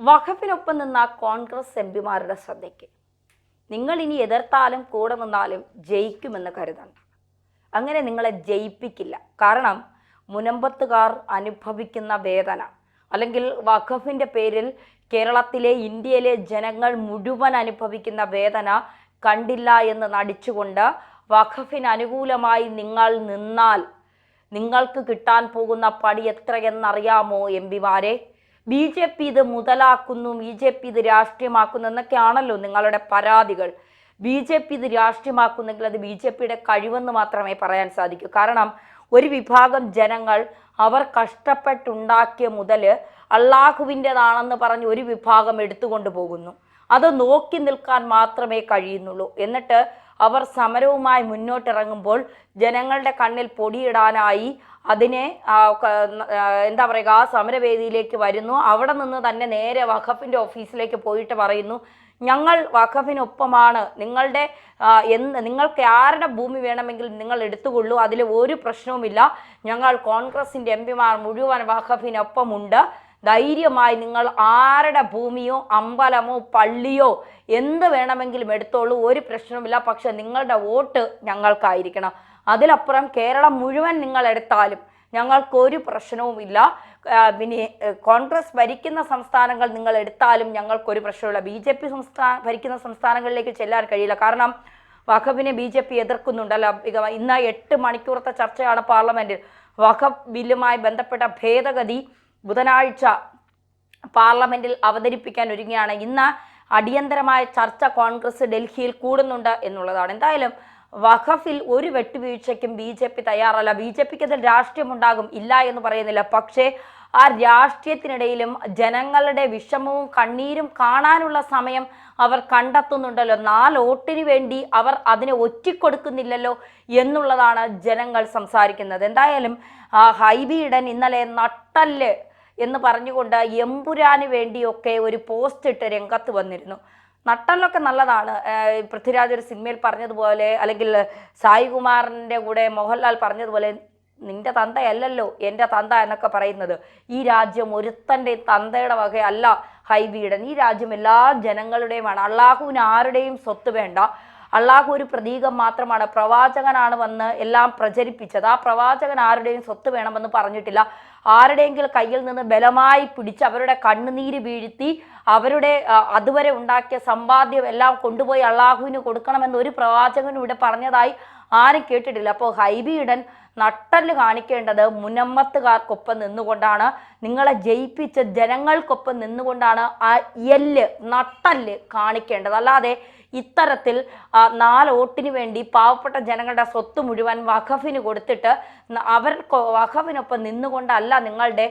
വഖഫിനൊപ്പം നിന്ന കോൺഗ്രസ് എംപിമാരുടെ ശ്രദ്ധയ്ക്ക് നിങ്ങൾ ഇനി എതിർത്താലും കൂടെ നിന്നാലും ജയിക്കുമെന്ന് കരുതണ്ട. അങ്ങനെ നിങ്ങളെ ജയിപ്പിക്കില്ല. കാരണം മുനമ്പത്തുകാർ അനുഭവിക്കുന്ന വേദന, അല്ലെങ്കിൽ വഖഫിൻ്റെ പേരിൽ കേരളത്തിലെ ഇന്ത്യയിലെ ജനങ്ങൾ മുഴുവൻ അനുഭവിക്കുന്ന വേദന കണ്ടില്ല എന്ന് നടിച്ചുകൊണ്ട് വഖഫിന് അനുകൂലമായി നിങ്ങൾ നിന്നാൽ നിങ്ങൾക്ക് കിട്ടാൻ പോകുന്ന പടി എത്രയെന്നറിയാമോ എംപിമാരെ? BJP ഇത് മുതലാക്കുന്നു, BJP ഇത് രാഷ്ട്രീയമാക്കുന്നു എന്നൊക്കെയാണല്ലോ നിങ്ങളുടെ പരാതികൾ. BJP ഇത് രാഷ്ട്രീയമാക്കുന്നെങ്കിൽ അത് BJPയുടെ കഴിവെന്ന് മാത്രമേ പറയാൻ സാധിക്കൂ. കാരണം ഒരു വിഭാഗം ജനങ്ങൾ അവർ കഷ്ടപ്പെട്ടുണ്ടാക്കിയ മുതൽ അള്ളാഹുവിൻ്റെതാണെന്ന് പറഞ്ഞ് ഒരു വിഭാഗം എടുത്തുകൊണ്ട് പോകുന്നു. അത് നോക്കി നിൽക്കാൻ മാത്രമേ കഴിയുന്നുള്ളൂ. എന്നിട്ട് അവർ സമരവുമായി മുന്നോട്ടിറങ്ങുമ്പോൾ ജനങ്ങളുടെ കണ്ണിൽ പൊടിയിടാനായി അതിനെ എന്താ പറയുക, ആ സമരവേദിയിലേക്ക് വരുന്നു. അവിടെ നിന്ന് തന്നെ നേരെ വഖഫിൻ്റെ ഓഫീസിലേക്ക് പോയിട്ട് പറയുന്നു, ഞങ്ങൾ വഖഫിനൊപ്പമാണ്, നിങ്ങൾക്ക് ആരുടെ ഭൂമി വേണമെങ്കിൽ നിങ്ങൾ എടുത്തുകൊള്ളൂ, അതിൽ ഒരു പ്രശ്നവുമില്ല, ഞങ്ങൾ കോൺഗ്രസിൻ്റെ എംപിമാർ മുഴുവൻ വഖഫിനൊപ്പമുണ്ട്, ധൈര്യമായി നിങ്ങൾ ആരുടെ ഭൂമിയോ അമ്പലമോ പള്ളിയോ എന്ത് വേണമെങ്കിലും എടുത്തോളൂ, ഒരു പ്രശ്നവുമില്ല, പക്ഷെ നിങ്ങളുടെ വോട്ട് ഞങ്ങൾക്കായിരിക്കണം. അതിലപ്പുറം കേരളം മുഴുവൻ നിങ്ങൾ എടുത്താലും ഞങ്ങൾക്കൊരു പ്രശ്നവുമില്ല. പിന്നെ കോൺഗ്രസ് ഭരിക്കുന്ന സംസ്ഥാനങ്ങൾ നിങ്ങൾ എടുത്താലും ഞങ്ങൾക്കൊരു പ്രശ്നമില്ല. BJP ഭരിക്കുന്ന സംസ്ഥാനങ്ങളിലേക്ക് ചെല്ലാൻ കഴിയില്ല. കാരണം വഖഫിനെ BJP എതിർക്കുന്നുണ്ടല്ലോ. ഇന്ന് 8 മണിക്കൂറത്തെ ചർച്ചയാണ് പാർലമെൻറ്റിൽ. വഖഫ് ബില്ലുമായി ബന്ധപ്പെട്ട ഭേദഗതി ബുധനാഴ്ച പാർലമെൻറ്റിൽ അവതരിപ്പിക്കാൻ ഒരുങ്ങിയാണ്. ഇന്ന് അടിയന്തരമായ ചർച്ച കോൺഗ്രസ് ഡൽഹിയിൽ കൂടുന്നുണ്ട് എന്നുള്ളതാണ്. എന്തായാലും വഖഫിൽ ഒരു വെട്ടുവീഴ്ചയ്ക്കും BJP തയ്യാറല്ല. BJPക്ക് അതിൽ രാഷ്ട്രീയമുണ്ടാകും, ഇല്ല എന്ന് പറയുന്നില്ല. പക്ഷേ ആ രാഷ്ട്രീയത്തിനിടയിലും ജനങ്ങളുടെ വിഷമവും കണ്ണീരും കാണാനുള്ള സമയം അവർ കണ്ടെത്തുന്നുണ്ടല്ലോ. 4 വോട്ടിന് വേണ്ടി അവർ അതിനെ ഒറ്റിക്കൊടുക്കുന്നില്ലല്ലോ എന്നുള്ളതാണ് ജനങ്ങൾ സംസാരിക്കുന്നത്. എന്തായാലും ഹൈബി ഈഡൻ ഇന്നലെ നട്ടല് എന്ന് പറഞ്ഞുകൊണ്ട് എമ്പുരാന് വേണ്ടിയൊക്കെ ഒരു പോസ്റ്റ് ഇട്ട് രംഗത്ത് വന്നിരുന്നു. നട്ടലൊക്കെ നല്ലതാണ്. പൃഥ്വിരാജ് ഒരു സിനിമയിൽ പറഞ്ഞതുപോലെ, അല്ലെങ്കിൽ സായികുമാറിൻ്റെ കൂടെ മോഹൻലാൽ പറഞ്ഞതുപോലെ, നിന്റെ തന്തയല്ലല്ലോ എൻ്റെ തന്ത എന്നൊക്കെ പറയുന്നത്. ഈ രാജ്യം ഒരുത്തൻ്റെ തന്തയുടെ വകയല്ല ഹൈബി ഈഡൻ. ഈ രാജ്യം എല്ലാ ജനങ്ങളുടെയുമാണ്. അള്ളാഹുവിന് ആരുടെയും സ്വത്ത് വേണ്ട. അള്ളാഹു ഒരു പ്രതീകം മാത്രമാണ്. പ്രവാചകനാണ് വന്ന് എല്ലാം പ്രചരിപ്പിച്ചത്. ആ പ്രവാചകൻ ആരുടെയും സ്വത്ത് വേണമെന്ന് പറഞ്ഞിട്ടില്ല. ആരുടെയെങ്കിലും കയ്യിൽ നിന്ന് ബലമായി പിടിച്ച് അവരുടെ കണ്ണുനീര് വീഴ്ത്തി അവരുടെ അതുവരെ ഉണ്ടാക്കിയ സമ്പാദ്യം എല്ലാം കൊണ്ടുപോയി അള്ളാഹുവിന് കൊടുക്കണമെന്ന് ഒരു പ്രവാചകനും ഇവിടെ പറഞ്ഞതായി ആരും കേട്ടിട്ടില്ല. അപ്പോൾ ഹൈബി ഈഡൻ നട്ടല് കാണിക്കേണ്ടത് മുനമ്മത്തുകാർക്കൊപ്പം നിന്നുകൊണ്ടാണ്, നിങ്ങളെ ജയിപ്പിച്ച ജനങ്ങൾക്കൊപ്പം നിന്നുകൊണ്ടാണ് ആ നട്ടല് കാണിക്കേണ്ടത്. അല്ലാതെ ഇത്തരത്തിൽ 4 വോട്ടിന് വേണ്ടി പാവപ്പെട്ട ജനങ്ങളുടെ സ്വത്ത് മുഴുവൻ വഖഫിന് കൊടുത്തിട്ട് വഖഫിനൊപ്പം നിന്നുകൊണ്ടല്ല നിങ്ങളുടെ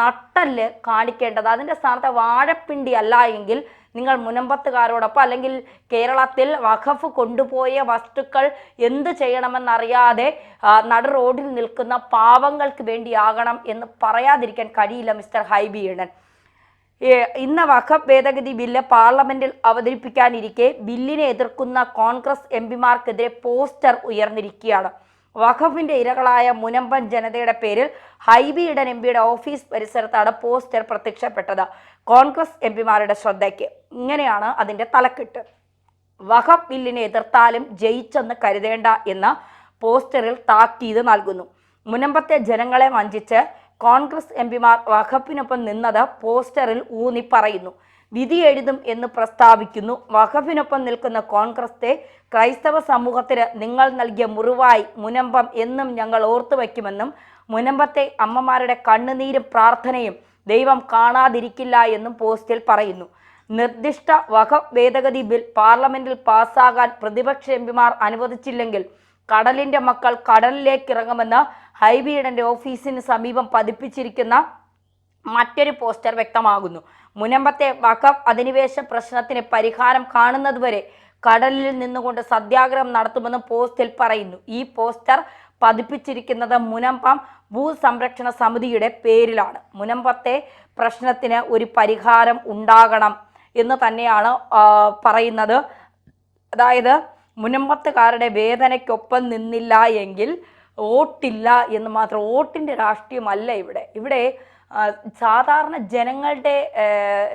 നട്ടല് കാണിക്കേണ്ടത്. അതിൻ്റെ സ്ഥാനത്ത് വാഴപ്പിണ്ടി അല്ല എങ്കിൽ നിങ്ങൾ മുനമ്പത്തുകാരോടൊപ്പം, അല്ലെങ്കിൽ കേരളത്തിൽ വഖഫ് കൊണ്ടുപോയ വസ്തുക്കൾ എന്ത് ചെയ്യണമെന്നറിയാതെ നടു റോഡിൽ നിൽക്കുന്ന പാവങ്ങൾക്ക് വേണ്ടിയാകണം എന്ന് പറയാതിരിക്കാൻ കഴിയില്ല മിസ്റ്റർ ഹൈബി ഈഡൻ. ഇന്ന് വഖഫ് ഭേദഗതി ബില്ല് പാർലമെന്റിൽ അവതരിപ്പിക്കാനിരിക്കെ ബില്ലിനെ എതിർക്കുന്ന കോൺഗ്രസ് എംപിമാർക്കെതിരെ പോസ്റ്റർ ഉയർന്നിരിക്കുകയാണ്. വഖഫിന്റെ ഇരകളായ മുനമ്പൻ ജനതയുടെ പേരിൽ ഹൈബി ഈഡൻ എംപിയുടെ ഓഫീസ് പരിസരത്താണ് പോസ്റ്റർ പ്രത്യക്ഷപ്പെട്ടത്. കോൺഗ്രസ് എംപിമാരുടെ ശ്രദ്ധയ്ക്ക് ഇങ്ങനെയാണ് അതിൻ്റെ തലക്കെട്ട്: വഖഫ് ബില്ലിനെ എതിർത്താലും ജയിച്ചെന്ന് കരുതേണ്ട എന്ന് പോസ്റ്ററിൽ താക്കീത് നൽകുന്നു. മുനമ്പത്തെ ജനങ്ങളെ വഞ്ചിച്ച് കോൺഗ്രസ് എംപിമാർ വഖഫിനൊപ്പം നിന്നത് പോസ്റ്ററിൽ ഊന്നി പറയുന്നു. വിധി എഴുതും എന്ന് പ്രസ്താവിക്കുന്നു. വഖഫിനൊപ്പം നിൽക്കുന്ന കോൺഗ്രത്തെ ക്രൈസ്തവ സമൂഹത്തിന് നിങ്ങൾ നൽകിയ മുറിവായി മുനമ്പം എന്നും ഞങ്ങൾ ഓർത്തുവയ്ക്കുമെന്നും മുനമ്പത്തെ അമ്മമാരുടെ കണ്ണുനീരും പ്രാർത്ഥനയും ദൈവം കാണാതിരിക്കില്ല എന്നും പോസ്റ്റിൽ പറയുന്നു. നിർദ്ദിഷ്ട വഖഫ് ഭേദഗതി ബിൽ പാർലമെന്റിൽ പാസ്സാകാൻ പ്രതിപക്ഷ എംപിമാർ അനുവദിച്ചില്ലെങ്കിൽ കടലിൻ്റെ മക്കൾ കടലിലേക്ക് ഇറങ്ങുമെന്ന് ഹൈബി ഈഡൻ്റെ ഓഫീസിന് സമീപം പതിപ്പിച്ചിരിക്കുന്ന മറ്റൊരു പോസ്റ്റർ വ്യക്തമാകുന്നു. മുനമ്പത്തെ വഖഫ് അധിനിവേശ പ്രശ്നത്തിന് പരിഹാരം കാണുന്നതുവരെ കടലിൽ നിന്നുകൊണ്ട് സത്യാഗ്രഹം നടത്തുമെന്ന് പോസ്റ്റിൽ പറയുന്നു. ഈ പോസ്റ്റർ പതിപ്പിച്ചിരിക്കുന്നത് മുനമ്പം ഭൂസംരക്ഷണ സമിതിയുടെ പേരിലാണ്. മുനമ്പത്തെ പ്രശ്നത്തിന് ഒരു പരിഹാരം ഉണ്ടാകണം എന്ന് തന്നെയാണ് പറയുന്നത്. അതായത് മുനമ്പത്തുകാരുടെ വേദനയ്ക്കൊപ്പം നിന്നില്ല എങ്കിൽ വോട്ടില്ല എന്ന് മാത്രം. വോട്ടിൻ്റെ രാഷ്ട്രീയമല്ല ഇവിടെ സാധാരണ ജനങ്ങളുടെ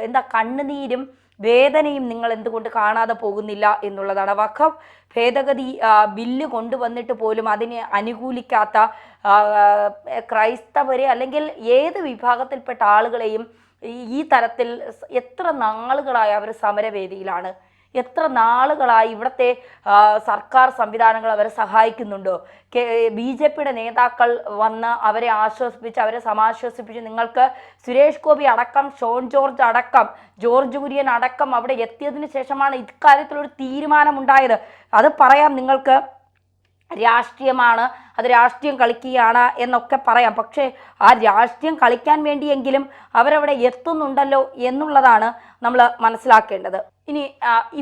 എന്താ കണ്ണുനീരും വേദനയും നിങ്ങൾ എന്തുകൊണ്ട് കാണാതെ പോകുന്നില്ല എന്നുള്ളതാണ്. വഖഫ് ഭേദഗതി ബില്ല് കൊണ്ടുവന്നിട്ട് പോലും അതിനെ അനുകൂലിക്കാത്ത ക്രൈസ്തവരെ അല്ലെങ്കിൽ ഏത് വിഭാഗത്തിൽപ്പെട്ട ആളുകളെയും ഈ തരത്തിൽ എത്ര നാളുകളായി അവർ സമരവേദിയിലാണ്, എത്ര നാളുകളായി ഇവിടുത്തെ സർക്കാർ സംവിധാനങ്ങൾ അവരെ സഹായിക്കുന്നുണ്ടോ? BJPയുടെ നേതാക്കൾ വന്ന് അവരെ ആശ്വസിപ്പിച്ച് അവരെ സമാശ്വസിപ്പിച്ച് നിങ്ങൾക്ക് സുരേഷ് ഗോപി അടക്കം ഷോൺ ജോർജ് അടക്കം ജോർജ് കുര്യൻ അടക്കം അവിടെ എത്തിയതിന് ശേഷമാണ് ഇക്കാര്യത്തിലൊരു തീരുമാനമുണ്ടായത്. അത് പറയാം, നിങ്ങൾക്ക് രാഷ്ട്രീയമാണ്, അത് രാഷ്ട്രീയം കളിക്കുകയാണ് എന്നൊക്കെ പറയാം. പക്ഷേ ആ രാഷ്ട്രീയം കളിക്കാൻ വേണ്ടിയെങ്കിലും അവരവിടെ എത്തുന്നുണ്ടല്ലോ എന്നുള്ളതാണ് നമ്മൾ മനസ്സിലാക്കേണ്ടത്. ഇനി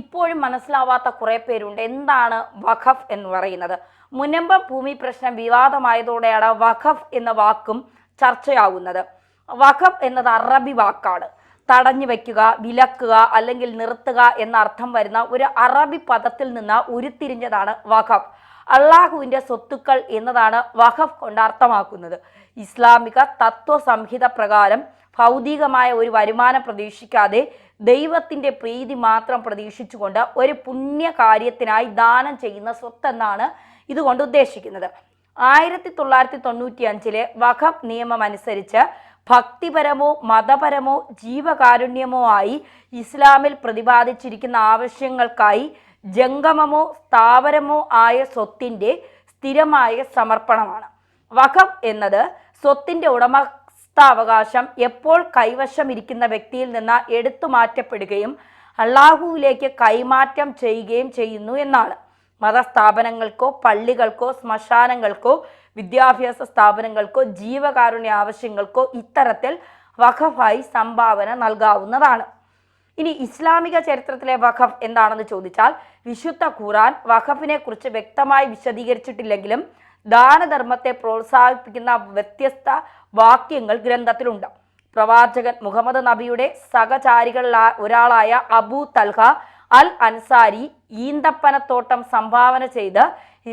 ഇപ്പോഴും മനസ്സിലാവാത്ത കുറേ പേരുണ്ട്. എന്താണ് വഖഫ് എന്ന് പറയുന്നത്? മുനമ്പം ഭൂമി പ്രശ്നം വിവാദമായതോടെയാണ് വഖഫ് എന്ന വാക്കും ചർച്ചയാകുന്നത്. വഖഫ് എന്നത് അറബി വാക്കാണ്. തടഞ്ഞു വയ്ക്കുക, വിലക്കുക അല്ലെങ്കിൽ നിർത്തുക എന്ന അർത്ഥം വരുന്ന ഒരു അറബി പദത്തിൽ നിന്ന് ഉരുത്തിരിഞ്ഞതാണ് വഖഫ്. അള്ളാഹുവിൻ്റെ സ്വത്തുക്കൾ എന്നതാണ് വഖഫ് കൊണ്ട് അർത്ഥമാക്കുന്നത്. ഇസ്ലാമിക തത്വസംഹിത പ്രകാരം ഭൗതികമായ ഒരു വരുമാനം പ്രതീക്ഷിക്കാതെ ദൈവത്തിൻ്റെ പ്രീതി മാത്രം പ്രതീക്ഷിച്ചുകൊണ്ട് ഒരു പുണ്യകാര്യത്തിനായി ദാനം ചെയ്യുന്ന സ്വത്തെന്നാണ് ഇതുകൊണ്ട് ഉദ്ദേശിക്കുന്നത്. 1995 വഖഫ് നിയമം അനുസരിച്ച് ഭക്തിപരമോ മതപരമോ ജീവകാരുണ്യമോ ആയി ഇസ്ലാമിൽ പ്രതിപാദിച്ചിരിക്കുന്ന ആവശ്യങ്ങൾക്കായി ജംഗമമോ സ്ഥാവരമോ ആയ സ്വത്തിൻ്റെ സ്ഥിരമായ സമർപ്പണമാണ്. വഖഫ് എന്നത് സ്വത്തിൻ്റെ ഉടമസ്ഥാവകാശം എപ്പോൾ കൈവശം ഇരിക്കുന്ന വ്യക്തിയിൽ നിന്ന് എടുത്തു മാറ്റപ്പെടുകയും അള്ളാഹുവിലേക്ക് കൈമാറ്റം ചെയ്യുകയും ചെയ്യുന്നു എന്നാണ്. മതസ്ഥാപനങ്ങൾക്കോ പള്ളികൾക്കോ ശ്മശാനങ്ങൾക്കോ വിദ്യാഭ്യാസ സ്ഥാപനങ്ങൾക്കോ ജീവകാരുണ്യ ആവശ്യങ്ങൾക്കോ ഇത്തരത്തിൽ വഖഫായി സംഭാവന നൽകാവുന്നതാണ്. ഇനി ഇസ്ലാമിക ചരിത്രത്തിലെ വഖഫ് എന്താണെന്ന് ചോദിച്ചാൽ, വിശുദ്ധ ഖുർആൻ വഖഫിനെ കുറിച്ച് വ്യക്തമായി വിശദീകരിച്ചിട്ടില്ലെങ്കിലും ദാനധർമ്മത്തെ പ്രോത്സാഹിപ്പിക്കുന്ന വ്യത്യസ്ത വാക്യങ്ങൾ ഗ്രന്ഥത്തിലുണ്ട്. പ്രവാചകൻ മുഹമ്മദ് നബിയുടെ സഹചാരികളിൽ ഒരാളായ അബൂ തൽഹ അൽ അൻസാരി ഈന്തപ്പനത്തോട്ടം സംഭാവന ചെയ്ത്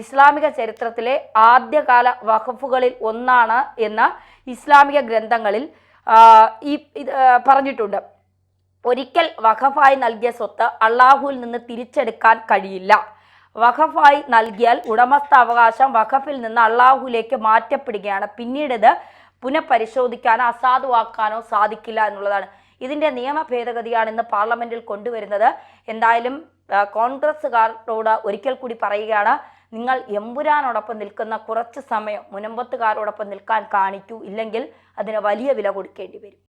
ഇസ്ലാമിക ചരിത്രത്തിലെ ആദ്യകാല വഖഫുകളിൽ ഒന്നാണ് എന്ന് ഇസ്ലാമിക ഗ്രന്ഥങ്ങളിൽ പറഞ്ഞിട്ടുണ്ട്. ഒരിക്കൽ വഖഫായി നൽകിയ സ്വത്ത് അള്ളാഹുവിൽ നിന്ന് തിരിച്ചെടുക്കാൻ കഴിയില്ല. വഖഫായി നൽകിയാൽ ഉടമസ്ഥാവകാശം വഖഫിൽ നിന്ന് അള്ളാഹുവിലേക്ക് മാറ്റപ്പെടുകയാണ്. പിന്നീട് ഇത് പുനഃപരിശോധിക്കാനോ അസാധുവാക്കാനോ സാധിക്കില്ല എന്നുള്ളതാണ്. ഇതിൻ്റെ നിയമ ഭേദഗതിയാണ് ഇന്ന് പാർലമെൻറ്റിൽ കൊണ്ടുവരുന്നത്. എന്തായാലും കോൺഗ്രസ്സുകാരോട് ഒരിക്കൽ കൂടി പറയുകയാണ്, നിങ്ങൾ എമ്പുരാനോടൊപ്പം നിൽക്കുന്ന കുറച്ച് സമയം മുനമ്പത്തുകാരോടൊപ്പം നിൽക്കാൻ കാണിക്കൂ, ഇല്ലെങ്കിൽ അതിന് വലിയ വില കൊടുക്കേണ്ടി വരും.